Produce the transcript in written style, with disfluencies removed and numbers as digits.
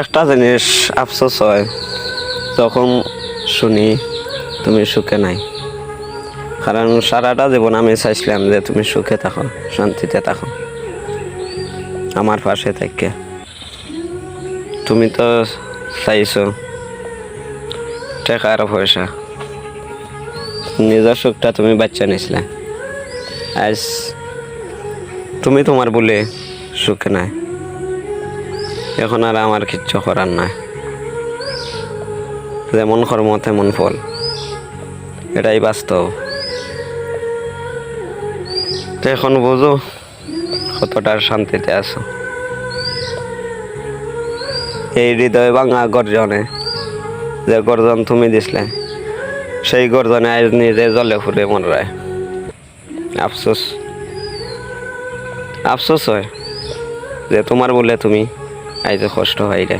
একটা জিনিস আফসোস হয় তখন শুনি তুমি সুখে নাই, কারণ সারাটা জীবন আমি চাইছিলাম যে তুমি সুখে থাকো, শান্তিতে থাকো, আমার পাশে থেকে। তুমি তো চাইছো টাকা আর পয়সা, নিজের সুখটা তুমি বাচ্চা নিছিলে। আজ তুমি তোমার বলে সুখে নাই, এখন আর আমার কিচ্ছু করার নাই। যেমন কর্ম তেমন ফল, এটাই বাস্তব। তো এখন বুঝো কতটার শান্তিতে আছো। এই হৃদয় ভাঙা গর্জনে, যে গর্জন তুমি দিছিলে, সেই গর্জনে আজ নিজে জলে ফুলে মরায়। আফসোস আফসোস হয় যে তোমার বলে তুমি আজ কষ্ট হয় রে।